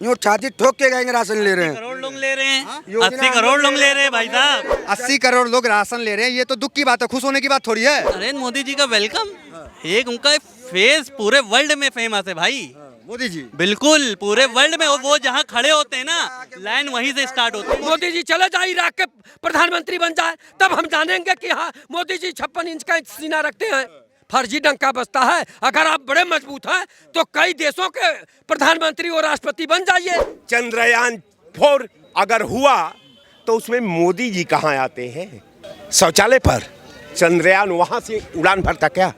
यूँ छाती ठोक के कहेंगे राशन ले रहे हैं। करोड़ लोग ले रहे हैं, योजना 80 करोड़ लोग ले रहे हैं भाई साहब। 80 करोड़ लोग राशन ले रहे हैं, ये तो दुख की बात है, खुश होने की बात थोड़ी है। नरेंद्र मोदी जी का वेलकम, एक उनका फेस पूरे वर्ल्ड में फेमस है भाई। मोदी जी बिल्कुल पूरे वर्ल्ड में, और वो जहाँ खड़े होते हैं ना, लाइन वहीं से स्टार्ट होती है। मोदी जी चले जाए, इराक के प्रधानमंत्री बन जाए, तब हम जानेंगे कि हाँ मोदी जी 56 इंच का सीना रखते हैं। फर्जी डंका बजता है। अगर आप बड़े मजबूत हैं तो कई देशों के प्रधानमंत्री और राष्ट्रपति बन जाइए। चंद्रयान 4 अगर हुआ तो उसमें मोदी जी कहाँ आते हैं? शौचालय पर चंद्रयान वहां से उड़ान भरता क्या?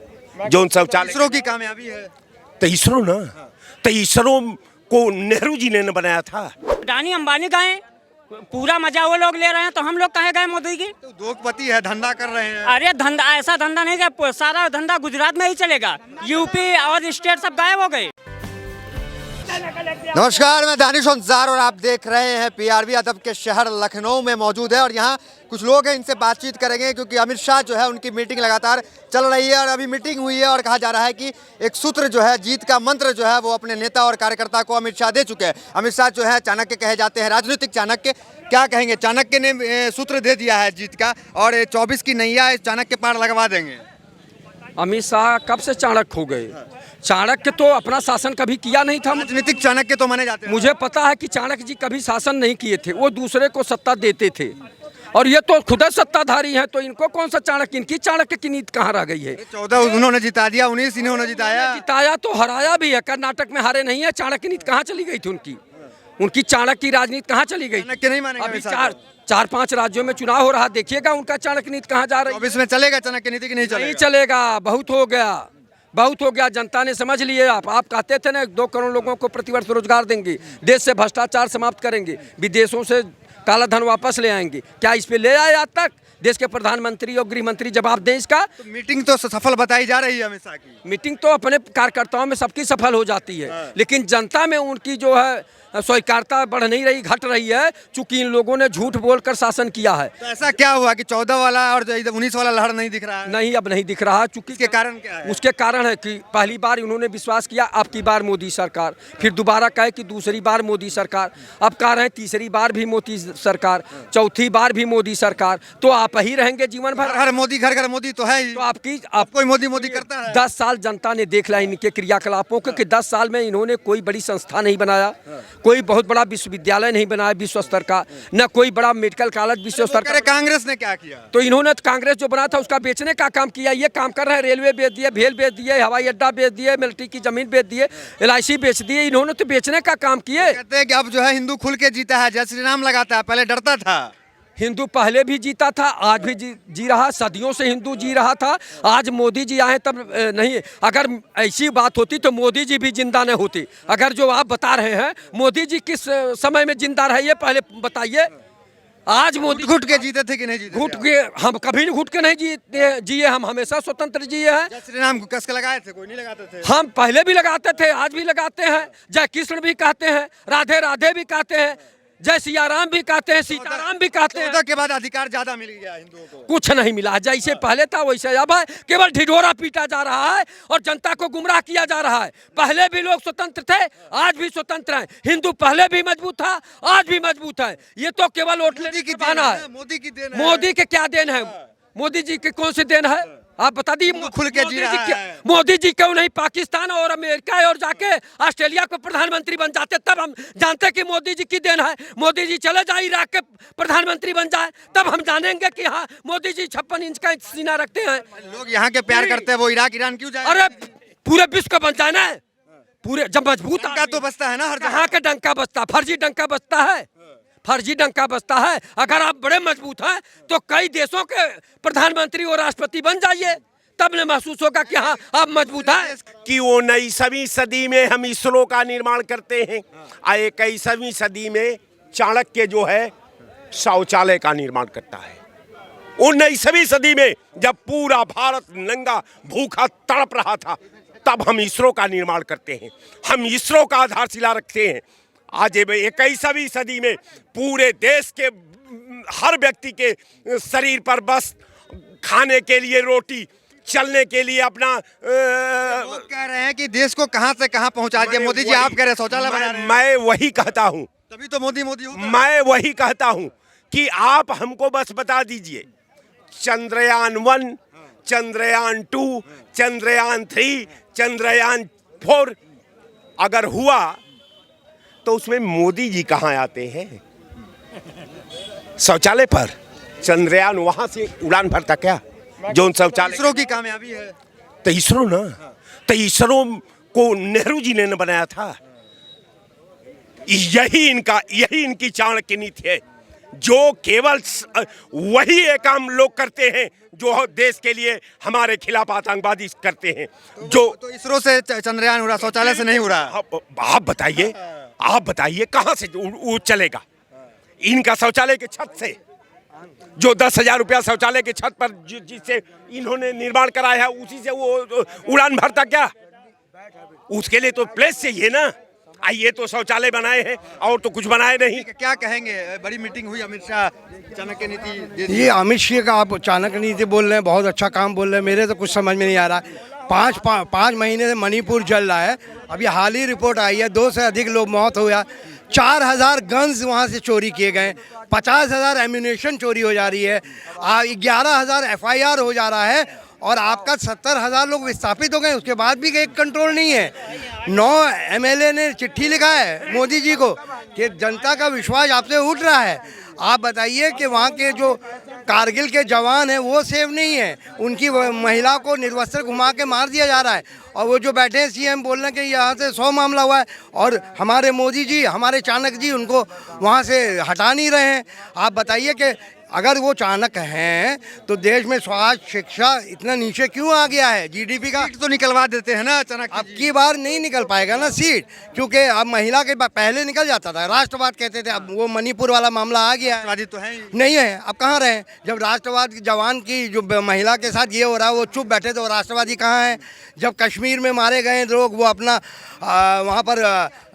जो शौचालय इसरो की कामयाबी है। तो इसरो ना, तो इसरो को नेहरू जी ने बनाया था। अडानी अंबानी गए, पूरा मजा वो लोग ले रहे हैं, तो हम लोग कहे गए मोदी की? तो उद्योगपति है, धंधा कर रहे हैं। अरे धंधा, ऐसा धंधा नहीं कि सारा धंधा गुजरात में ही चलेगा, यूपी और स्टेट सब गायब हो गए। नमस्कार, मैं दानिश अंसार और आप देख रहे हैं पीआरबी अदब के शहर लखनऊ में मौजूद है और यहाँ कुछ लोग हैं, इनसे बातचीत करेंगे क्योंकि अमित शाह जो है उनकी मीटिंग लगातार चल रही है और अभी मीटिंग हुई है और कहा जा रहा है कि एक सूत्र जो है, जीत का मंत्र जो है वो अपने नेता और कार्यकर्ता को अमित शाह दे चुके हैं। अमित शाह जो है चाणक्य कहे जाते हैं, राजनीतिक चाणक्य। क्या कहेंगे, चाणक्य ने सूत्र दे दिया है जीत का और 24 की नैया चाणक्य पार लगवा देंगे। अमित शाह कब से चाणक्य हो गए? चाणक्य तो अपना शासन कभी किया नहीं था। राजनीतिक चाणक्य तो माने जाते हैं। मुझे पता है कि चाणक्य जी कभी शासन नहीं किए थे, वो दूसरे को सत्ता देते थे और ये तो खुद सत्ताधारी हैं, तो इनको कौन सा चाणक्य, इनकी चाणक्य की नीति कहाँ रह गई है? 14 उन्होंने जिता दिया, 19 इन्होंने जिताया। जिताया तो हराया भी है, कर्नाटक में हारे नहीं है। चाणक्य नीति कहाँ चली गई थी उनकी? उनकी चाणक्य की राजनीति कहाँ चली गई? चाणक्य नहीं मानेंगे अभी अमित शाह को। 4-5 राज्यों में चुनाव हो रहा, देखिएगा उनका चाणक्य नीति कहाँ जा रही है। 24 में चलेगा चाणक्य नीति की? नहीं नहीं चलेगा। चलेगा, बहुत हो गया, बहुत हो गया। जनता ने समझ लिए। आप कहते थे ना 2 करोड़ लोगों को प्रतिवर्ष रोजगार देंगे, देश से भ्रष्टाचार समाप्त करेंगे, विदेशों से काला धन वापस ले आएंगे। क्या इस पे ले आए आज तक? देश के प्रधानमंत्री और गृह मंत्री जवाब दें इसका। तो मीटिंग तो सफल बताई जा रही है अमित शाह की। मीटिंग तो अपने कार्यकर्ताओं में सबकी सफल हो जाती है, लेकिन जनता में उनकी जो है स्वीकार्यता बढ़ नहीं रही, घट रही है, चूंकि इन लोगों ने झूठ बोलकर शासन किया है। तो ऐसा क्या हुआ कि 14 वाला और 19 वाला लहर नहीं दिख रहा है? नहीं, अब नहीं दिख रहा, चूंकि इसके कारण क्या है? उसके कारण है कि पहली बार इन्होंने विश्वास किया, अब की बार मोदी सरकार, फिर दोबारा कहे कि दूसरी बार मोदी सरकार, अब कह रहे हैं तीसरी बार भी मोदी सरकार, चौथी बार भी मोदी सरकार, तो आप ही रहेंगे जीवन भर। हर मोदी, घर घर मोदी तो है ही। तो आप कोई मोदी मोदी करता है? 10 साल जनता ने देख लिया इनके क्रियाकलापों को कि 10 साल में इन्होंने कोई बड़ी संस्था नहीं बनाया, कोई बहुत बड़ा विश्वविद्यालय नहीं बनाया विश्व स्तर का, न कोई बड़ा मेडिकल कॉलेज विश्व स्तर का। कांग्रेस ने क्या किया? तो इन्होंने कांग्रेस जो बना था उसका बेचने का काम किया। ये काम कर रहे हैं, रेलवे बेच दिए, भेल बेच दिए, हवाई अड्डा बेच दिए, मिलिट्री की जमीन बेच दिए, LIC बेच दिए। इन्होंने तो बेचने का काम किए। कहते हैं कि अब जो है हिंदू खुल के जीता है, जय श्री राम लगाता है, पहले डरता था। हिंदू पहले भी जीता था, आज भी जी रहा, सदियों से हिंदू जी रहा था। आज मोदी जी आए तब नहीं, अगर ऐसी बात होती तो मोदी जी भी जिंदा नहीं होती। अगर जो आप बता रहे हैं मोदी जी किस समय में जिंदा रहे ये पहले बताइए। आज मोदी घुट के जीते थे कि नहीं जीते? घुट के, हम कभी घुट के नहीं जिए, हम हमेशा स्वतंत्र जिए हैं। जय श्री राम को कस के लगाए थे? कोई नहीं लगाते थे। हम पहले भी लगाते थे, आज भी लगाते हैं। जय कृष्ण भी कहते हैं, राधे राधे भी कहते हैं, जय सिया राम भी कहते हैं, सीताराम भी कहते हैं। 14 के बाद अधिकार ज्यादा मिल गया हिंदुओं को। कुछ नहीं मिला, जैसे पहले था वैसे अब है। केवल ढिढोरा पीटा जा रहा है और जनता को गुमराह किया जा रहा है। पहले भी लोग स्वतंत्र थे, आज भी स्वतंत्र हैं। हिंदू पहले भी मजबूत था, आज भी मजबूत है। ये तो केवल वोट लेने की बहाना है। मोदी की देन है। मोदी के क्या देन है? मोदी जी की कौन सी देन है? आप बता दी। खुल के जी रहा है। मोदी जी क्यों नहीं पाकिस्तान और अमेरिका और जाके ऑस्ट्रेलिया को प्रधानमंत्री बन जाते, तब हम जानते कि मोदी जी की देन है। मोदी जी चले जाए, इराक के प्रधानमंत्री बन जाए, तब हम जानेंगे कि हाँ मोदी जी 56 इंच का सीना रखते हैं। लोग यहाँ के प्यार करते हैं, वो इराक ईरान क्यों जाए? अरे पूरे विश्व का बन जाए ना, पूरे जब मजबूत डंका तो बजता है ना हर जगह। कहाँ का डंका बजता? फर्जी डंका बजता है, फर्जी डंका बजता है। अगर आप बड़े मजबूत हैं तो कई देशों के प्रधानमंत्री और राष्ट्रपति बन जाइए, तब न महसूस होगा कि हाँ आप मजबूत हैं। कि वो 19वीं सदी में हम इसरो का निर्माण करते हैं, 21वीं सदी में चाणक्य जो है शौचालय का निर्माण करता है। 19वीं सदी में जब पूरा भारत नंगा भूखा तड़प रहा था, तब हम इसरो का निर्माण करते हैं, हम इसरो का आधारशिला रखते हैं। आज 21वीं सदी में पूरे देश के हर व्यक्ति के शरीर पर बस खाने के लिए रोटी, चलने के लिए अपना लोग कह रहे हैं कि देश को कहां से कहां पहुंचा दिया मोदी जी। आप कह रहे हैं शौचालय बना रहे हैं। मैं वही कहता हूं, तभी तो मोदी मोदी होता है। मैं वही कहता हूं कि आप हमको बस बता दीजिए, चंद्रयान 1, चंद्रयान 2, चंद्रयान 3, चंद्रयान 4 अगर हुआ तो उसमें मोदी जी कहां आते हैं? शौचालय पर चंद्रयान वहां से उड़ान भरता क्या? जो शौचालय इसरो की कामयाबी है। तो इसरो ना, तो इसरो को नेहरू जी ने न बनाया था। यही इनकी चाणक्य नीति है, जो केवल वही एक काम लोग करते हैं जो देश के लिए हमारे खिलाफ आतंकवादी करते हैं। जो तो इसरो से चंद्रयान उड़ा, शौचालय से नहीं उड़ा। आप बताइए कहां से वो चलेगा? इनका शौचालय के छत से, जो 10,000 रुपया शौचालय के छत पर जिससे इन्होंने निर्माण कराया है, उसी से वो उड़ान भरता क्या? उसके लिए तो प्लेस चाहिए ना। ये तो शौचालय बनाए हैं और तो कुछ बनाए नहीं। क्या कहेंगे? बड़ी मीटिंग हुई, अमित शाह चाणक्य नीति। ये अमित शाह का आप चाणक्य नीति बोल रहे हैं, बहुत अच्छा काम बोल रहे हैं। मेरे तो कुछ समझ में नहीं आ रहा। पाँच महीने से मणिपुर जल रहा है। अभी हाल ही रिपोर्ट आई है, 2 से अधिक लोग मौत हुआ। 4,000 गन्स वहाँ से चोरी किए गए, 50,000 एम्यूनेशन चोरी हो जा रही है, 11,000 FIR हो जा रहा है और आपका 70,000 लोग विस्थापित हो गए। उसके बाद भी एक कंट्रोल नहीं है। 9 MLA ने चिट्ठी लिखा है मोदी जी को कि जनता का विश्वास आपसे उठ रहा है। आप बताइए कि वहाँ के जो कारगिल के जवान हैं वो सेफ नहीं है, उनकी महिला को निर्वस्त्र घुमा के मार दिया जा रहा है। और वो जो बैठे हैं CM बोल रहे हैं कि यहाँ से 100 मामला हुआ है और हमारे मोदी जी, हमारे चाणक्य जी उनको वहाँ से हटा नहीं रहे हैं। आप बताइए कि अगर वो चाणक्य हैं तो देश में स्वास्थ्य शिक्षा इतना नीचे क्यों आ गया है? GDP का सीट तो निकलवा देते हैं ना चाणक्य। अब की बार नहीं निकल पाएगा ना सीट, क्योंकि अब महिला के पहले निकल जाता था, राष्ट्रवाद कहते थे। अब वो मणिपुर वाला मामला आ गया है, तो है नहीं है। अब कहाँ रहे? जब राष्ट्रवाद जवान की जो महिला के साथ ये हो रहा है वो चुप बैठे थे, वो राष्ट्रवादी कहाँ हैं? जब कश्मीर में मारे गए लोग, वो अपना वहाँ पर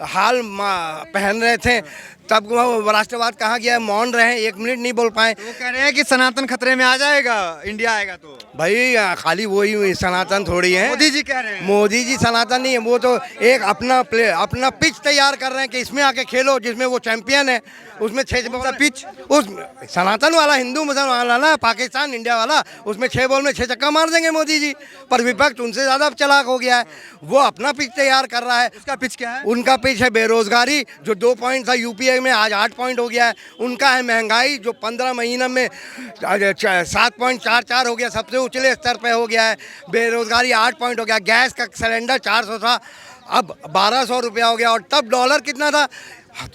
हाल पहन रहे थे, तब वो राष्ट्रवाद कहाँ गया? मौन रहे, 1 मिनट नहीं बोल पाए। वो कह रहे हैं कि सनातन खतरे में आ जाएगा, इंडिया आएगा तो। भाई खाली वही सनातन थोड़ी है। मोदी जी कह रहे हैं। मोदी जी सनातन नहीं है, वो तो एक अपना पिच तैयार कर रहे हैं कि इसमें आके खेलो, जिसमें वो चैंपियन है। उसमें 6 बॉल पिच, उस सनातन वाला, हिंदू मुसलमान वाला ना, पाकिस्तान इंडिया वाला, उसमें 6 बॉल में 6 छक्का मार देंगे मोदी जी। पर विपक्ष उनसे ज़्यादा चालाक हो गया है, वो अपना पिच तैयार कर रहा है। उसका पिच क्या है? उनका पिच है बेरोजगारी, जो 2 पॉइंट था यूपीए में, आज 8 पॉइंट हो गया है। उनका है महंगाई, जो 15 महीने में 7.44 हो गया, सबसे उछले स्तर पे हो गया है। बेरोजगारी 8 पॉइंट हो गया। गैस का सिलेंडर 400 था, अब 1200 रुपया हो गया। और तब डॉलर कितना था?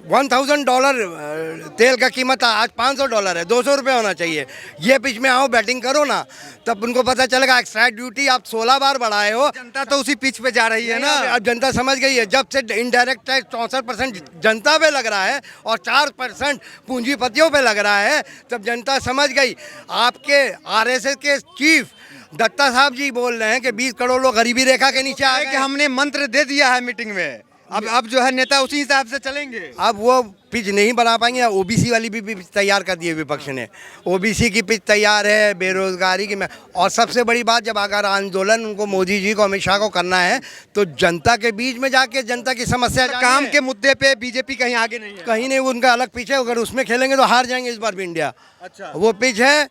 $1,000 तेल का कीमत था, आज $500 है। 200 रुपये होना चाहिए। ये पिच में आओ, बैटिंग करो ना, तब उनको पता चलेगा। एक्साइज ड्यूटी आप 16 बार बढ़ाए हो। जनता तो उसी पिच पे जा रही है ना। अब जनता समझ गई है। जब से इनडायरेक्ट टैक्स 64% जनता पे लग रहा है और 4% पूंजीपतियों पे लग रहा है, तब जनता समझ गई। आपके RSS के चीफ दत्ता साहब जी बोल रहे हैं कि 20 करोड़ लोग गरीबी रेखा के नीचे आ गए। कि हमने मंत्र दे दिया है मीटिंग में, अब जो है नेता उसी हिसाब से चलेंगे। अब वो पिच नहीं बना पाएंगे। OBC वाली भी पिच तैयार कर दी है विपक्ष ने। OBC की पिच तैयार है, बेरोजगारी की। और सबसे बड़ी बात, जब अगर आंदोलन उनको मोदी जी को, अमित शाह को करना है तो जनता के बीच में जाके जनता की समस्या काम के मुद्दे पे बीजेपी कहीं आगे नहीं है। कहीं नहीं, उनका अलग पिच है। अगर उसमें खेलेंगे तो हार जाएंगे इस बार भी इंडिया। अच्छा, वो पिच है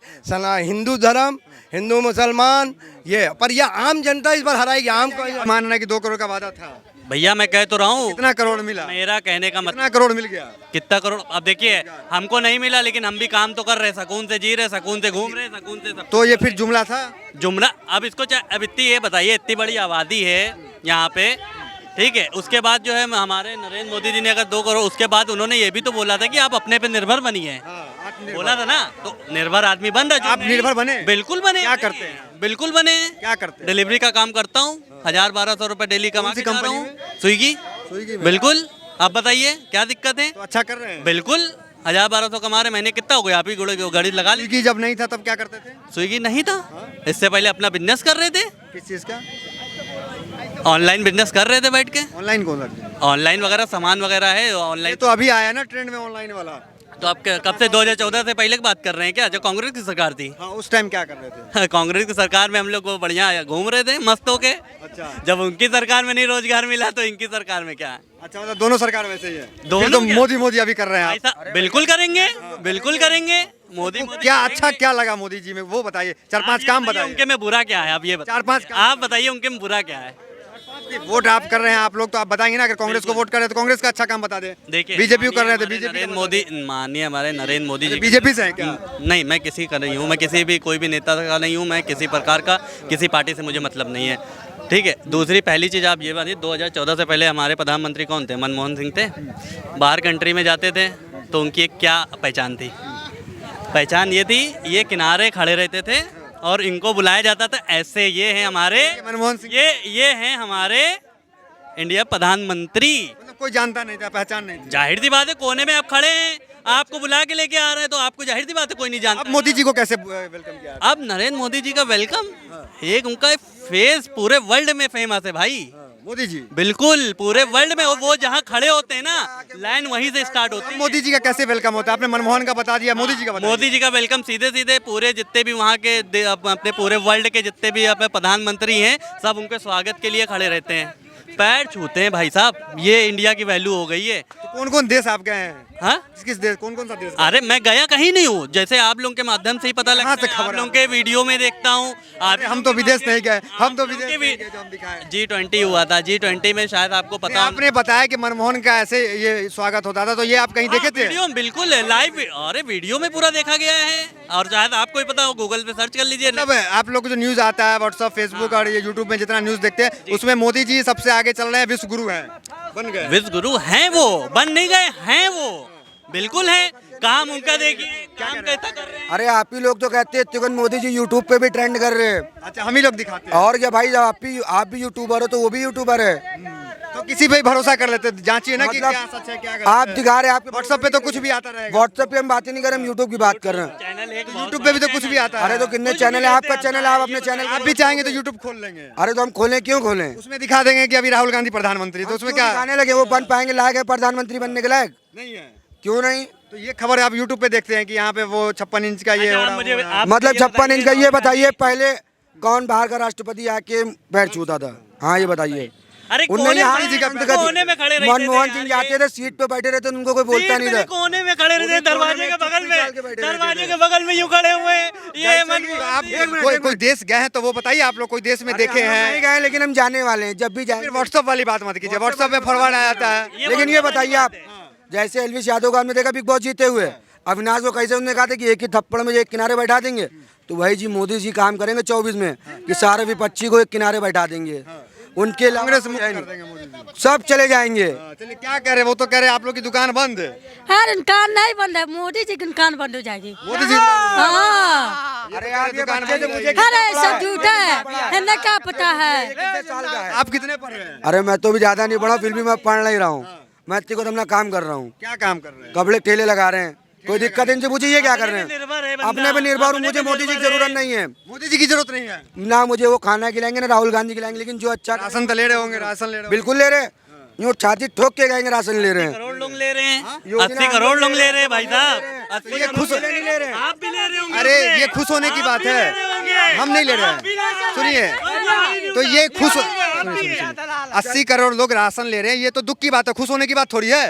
हिंदू धर्म, हिंदू मुसलमान, ये पर यह आम जनता इस बार हराएगी। आम को मानना कि 2 करोड़ का वादा था। भैया मैं कह तो रहा हूँ, कितना करोड़ मिला? मेरा कहने का मतलब कितना करोड़ मिल गया? कितना करोड़? अब देखिए, हमको नहीं मिला, लेकिन हम भी काम तो कर रहे, सुकून से जी रहे, सुकून से घूम रहे, सुकून से सब। तो ये फिर जुमला था? जुमला। अब इसको अब इतनी ये बताइए, इतनी बड़ी आबादी है यहाँ पे, ठीक है, उसके बाद जो है हमारे नरेंद्र मोदी जी ने अगर 2 करोड़, उसके बाद उन्होंने ये भी तो बोला था कि आप अपने पे निर्भर बनिए। बोला था ना, तो निर्भर आदमी बन रहा है। आप निर्भर बने? बिल्कुल बने। क्या करते हैं? बिल्कुल बने। क्या करते हैं? डिलीवरी का काम करता हूँ, 1000-1200 रुपए डेली कमा के जा रहा हूँ। स्विगी में? बिल्कुल। आप बताइए क्या दिक्कत है? तो अच्छा कर रहे हैं। बिल्कुल। 1000-1200 कमा रहे, महीने कितना हो गया? आप ही गाड़ी लगा ली। स्विगी जब नहीं था तब क्या करते थे? स्विगी नहीं था, इससे पहले अपना बिजनेस कर रहे थे। किस चीज का? ऑनलाइन बिजनेस कर रहे थे बैठ के। ऑनलाइन कौन सा? ऑनलाइन वगैरह सामान वगैरह है ऑनलाइन। ये तो अभी आया ना ट्रेंड में ऑनलाइन वाला। तो आप कब से 2014 से पहले की बात कर रहे हैं क्या, जब कांग्रेस की सरकार थी? हाँ, उस टाइम क्या कर रहे थे? कांग्रेस की सरकार में हम लोग को बढ़िया घूम रहे थे मस्त होके। अच्छा। जब उनकी सरकार में नहीं रोजगार मिला तो इनकी सरकार में क्या है? अच्छा, मतलब दोनों सरकार वैसे ही है। दोनों फिर तो क्या? मोदी अभी कर रहे हैं आप। ऐसा बिल्कुल करेंगे, बिल्कुल करेंगे। मोदी आपको क्या अच्छा क्या लगा मोदी जी में, वो बताइए। 4-5 काम बताइए। उनके में बुरा क्या है, आप ये बताइए। 4-5 काम आप बताइए उनके में बुरा क्या है? वोट आप कर रहे हैं आप लोग, तो आप बताएंगे ना। अगर कांग्रेस को वोट कर रहे हैं तो कांग्रेस का अच्छा काम बता दे। देखिए, बीजेपी को कर रहे हैं तो हमारे बीजेपी नरेंद्र मोदी, माननीय हमारे नरेंद्र मोदी जी। बीजेपी से है क्या? नहीं, मैं किसी का नहीं हूँ, मैं किसी भी कोई भी नेता का नहीं हूँ, मैं किसी प्रकार का किसी पार्टी से मुझे मतलब नहीं है, ठीक है। दूसरी पहली चीज़ आप ये बताइए, 2014 से पहले हमारे प्रधानमंत्री कौन थे? मनमोहन सिंह थे। बाहर कंट्री में जाते थे तो उनकी एक क्या पहचान थी? पहचान ये थी, ये किनारे खड़े रहते थे और इनको बुलाया जाता था ऐसे। ये हैं हमारे मनमोहन सिंह। ये हैं हमारे इंडिया प्रधानमंत्री। मतलब कोई जानता नहीं था, पहचान नहीं थी। जाहिर सी बात है, कोने में आप खड़े हैं, आपको बुला के लेके आ रहे हैं तो आपको जाहिर सी बात है कोई नहीं अब जानता। मोदी जी को कैसे वेलकम किया? अब नरेंद्र मोदी जी का वेलकम, एक उनका फेस पूरे वर्ल्ड में फेमस है भाई। मोदी जी बिल्कुल पूरे वर्ल्ड में, और वो जहाँ खड़े होते हैं ना, लाइन वहीं से स्टार्ट होती है। मोदी जी का कैसे वेलकम होता है? आपने मनमोहन का बता दिया, मोदी जी का बता मोदी जी का वेलकम सीधे सीधे पूरे जितने भी वहाँ के अपने पूरे वर्ल्ड के जितने भी अपने प्रधानमंत्री हैं, सब उनके स्वागत के लिए खड़े रहते हैं, पैर छूते हैं भाई साहब। ये इंडिया की वैल्यू हो गई है। तो कौन कौन देश आप गए हैं? हाँ, किस देश, कौन कौन सा देश? अरे मैं गया कहीं नहीं हूँ, जैसे आप लोगों के माध्यम से ही पता लगता कहाँ से है, खबर आप है? लोगों के वीडियो में देखता हूँ। हम तो विदेश नहीं गए, हम तो विदेश के नहीं गए जो हम दिखाए। G20 हुआ था, G20 में शायद आपको पता हो। आपने बताया कि मनमोहन का ऐसे ये स्वागत होता था, तो ये आप कहीं देखे थे? वीडियो में बिल्कुल है, लाइव। अरे वीडियो में पूरा देखा गया है, और शायद आपको ही पता हो, गूगल पे सर्च कर लीजिए। मतलब आप लोग को जो न्यूज आता है व्हाट्सएप, फेसबुक और ये यूट्यूब में जितना न्यूज देखते हैं, उसमें मोदी जी सबसे आगे चल रहे हैं, विश्व गुरु हैं, बन गए। विश्व गुरु हैं वो, बन नहीं गए हैं वो, बिल्कुल है। काम उनका देखिए, काम कैसा कर रहे हैं। अरे आप ही लोग तो कहते हैं तुरंत मोदी जी यूट्यूब पे भी ट्रेंड कर रहे हैं। अच्छा, हम ही लोग दिखाते हैं। और क्या भाई, जब आप भी यूट्यूबर हो तो वो भी यूट्यूबर है। तो किसी पे ही भरोसा कर लेते, जांचिए ना कि मतलब क्या सच है क्या गलत आप है। दिखा रहे हैं, आपके व्हाट्सएप पे तो कुछ भी आता रहेगा। व्हाट्सएप पे हम बातें नहीं कर रहे, हम यूट्यूब की बात कर रहे हैं। चैनल एक यूट्यूब पे भी तो कुछ भी आता है। अरे तो कितने चैनल है, आपका चैनल है, आप अपने चैनल आप भी चाहेंगे तो यूट्यूब खोल लेंगे, अरे तो हम खोलें, क्यों खोलें? उसमें दिखा देंगे कि अभी राहुल गांधी प्रधानमंत्री, तो उसमें क्या दिखाने लगे, वो बन पाएंगे लायक है प्रधानमंत्री बनने के लायक? नहीं है? क्यों नहीं? तो ये खबर आप यूट्यूब पे देखते हैं कि यहाँ पे वो 56 इंच का ये अच्छा, हो आप रहा मुझे- हो रहा है। आप मतलब ये 56 इंच का, बताइए, ये बताइए पहले कौन बाहर का राष्ट्रपति आके पैर छूता था? हाँ ये बताइए। अरे उनने कोने यहाँ में जी खड़े- कोने में खड़े रहते थे मनमोहन यार सिंह ये। जाते थे, सीट पे बैठे रहते थे, उनको कोई बोलता नहीं था। कोने में खड़े रहते, दरवाजे के बगल में, दरवाजे के बगल में यूं खड़े हुए हैं। ये आप कोई देश गए हैं तो वो बताइए, आप लोग कोई देश में देखे नहीं हैं? गए, लेकिन हम जाने वाले हैं, जब भी जाए। फिर व्हाट्सएप वाली बात मत कीजिए, व्हाट्सएप पे फॉरवर्ड आ जाता है। लेकिन ये बताइए आप, जैसे एलविश यादव को आपने देखा बिग बॉस जीते हुए, अविनाश को कैसे उन्होंने कहा था कि एक ही थप्पड़ में एक किनारे बैठा देंगे, तो वही जी मोदी जी काम करेंगे 24 में कि सारे विपक्षी को एक किनारे बैठा देंगे। उनके कांग्रेस मुक्त कर देंगे मोदी जी। सब चले जाएंगे। चलिए, क्या कह रहे, वो तो कह रहे आप लोग की दुकान बंद है। अरे दुकान नहीं बंद है, मोदी जी की दुकान बंद हो जाएगी। मोदी जी हाँ, अरे आप दुकान बच्चे बंद से हो मुझे जाएगी। अरे सब झूठा है, इन्हें क्या पता है। कितने साल का है? आप कितने पढ़ रहे हैं? अरे मैं तो भी ज्यादा नहीं पढ़ा, फिर भी मैं पढ़ नहीं रहा हूँ। मैं को अपना काम कर रहा हूँ, क्या काम कर रहे हैं? कपड़े ठेले लगा रहे हैं, कोई दिक्कत इनसे पूछिए ये क्या कर रहे निर्भर है हैं? बंदा, अपने पे निर्भर हूँ, अपने मुझे पे मोदी जी की निर्भर है। जरूरत नहीं है। मोदी जी की जरूरत नहीं है। ना मुझे वो खाना खिलाएंगे ना राहुल गांधी खिलाएंगे, लेकिन जो अच्छा राशन तो ले रहे होंगे, राशन ले रहे होंगे। बिल्कुल ले रहे, यूँ छाती ठोक के कहेंगे राशन ले रहे हैं। करोड़ लोग ले रहे हैं, योजना 80 करोड़ लोग ले रहे हैं भाई साहब। तो ये खुश नहीं ले रहे। आप भी ले रहे होंगे। अरे ये खुश होने की बात है, हम नहीं ले रहे हैं। सुनिए, तो ये खुश 80 करोड़ लोग राशन ले रहे हैं, ये तो दुख की बात है, खुश होने की बात थोड़ी है।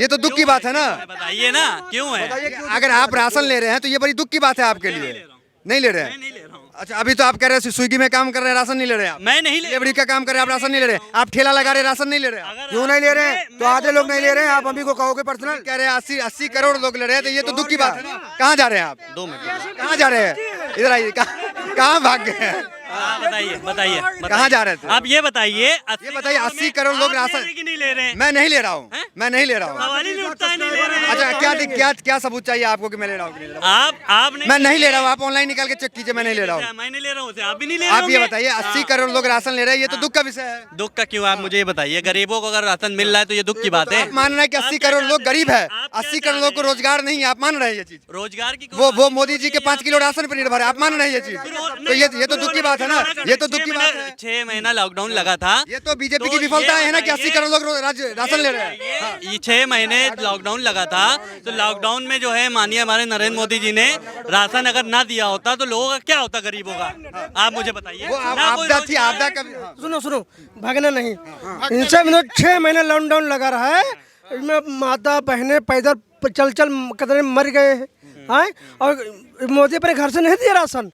ये तो दुख की बात है ना। बताइए ना क्यों है? अगर आप राशन ले रहे हैं तो ये बड़ी दुख की बात है आपके लिए। नहीं ले रहे हैं? नहीं ले रहा हूँ, अच्छा, अभी तो आप कह रहे हैं स्विगी में काम कर रहे हैं, राशन नहीं ले रहे हैं आप। मैं नहीं ले डिलीवरी का काम कर रहे हैं, आप राशन नहीं ले रहे हैं। आप ठेला लगा रहे हैं, राशन नहीं ले रहे हैं। अगर क्यों नहीं ले रहे हैं? तो आधे लोग नहीं ले रहे हैं, आप अभी को कहोगे पर्सनल। कह रहे हैं 80 करोड़ लोग ले रहे हैं, तो ये तो दुख की बात है ना। कहाँ जा रहे हैं आप? 2 मिनट। कहाँ जा रहे हैं? इधर आइए, कहाँ भाग गए हैं? बताइए बताइए कहाँ जा रहे थे? आप ये बताइए, ये बताइए, 80 करोड़ लोग राशन की नहीं ले रहे हैं? मैं नहीं ले रहा हूँ, मैं नहीं ले रहा हूँ। सवाल ही नहीं उठता है, नहीं ले रहे हैं। अच्छा, क्या सबूत चाहिए आपको कि मैं ले रहा हूँ कि नहीं ले रहा आप हूँ? मैं नहीं ले रहा हूँ, आप ऑनलाइन निकाल के चेक कीजिए, मैं नहीं ले रहा हूँ। मैं नहीं ले रहा हूँ, आप भी नहीं ले रहे आप ये होंगे। बताइए, 80 करोड़ लोग राशन ले रहे हैं, ये तो दुख का विषय है। दुख का क्यों? आप मुझे ये बताइए, गरीबों को अगर राशन मिल रहा है तो ये दुख की बात है। आप मान रहे हैं कि 80 करोड़ लोग गरीब है, आप क्या 80 करोड़ चाह लोग को रहे हैं? रोजगार नहीं है, आप मान रहे हैं ये चीज? रोजगार की वो मोदी जी के 5 किलो राशन पर निर्भर है, आप मान रहे हैं ये चीज? तो ये तो दुख की बात है। बात है ना, ये तो दुख की बात है। 6 महीना लॉकडाउन लगा था। ये तो बीजेपी की विफलता है ना कि 80 करोड़ लोग राशन ले रहे हैं। ये 6 महीने लॉकडाउन लगा था, तो लॉकडाउन में जो है माननीय हमारे नरेंद्र मोदी जी ने राशन अगर ना दिया होता तो लोगों का क्या होता, गरीबों का, आप मुझे बताइए। वो ना कोई आपदा थी, रोजगार- आपदा कभी सुनो सुनो, भागना नहीं। इनसे 6 महीने लॉकडाउन लगा रहा है, इसमें माता बहनें पैदल चल चल कतरे मर गए हैं, और मोदी अपने घर से नहीं दिया राशन।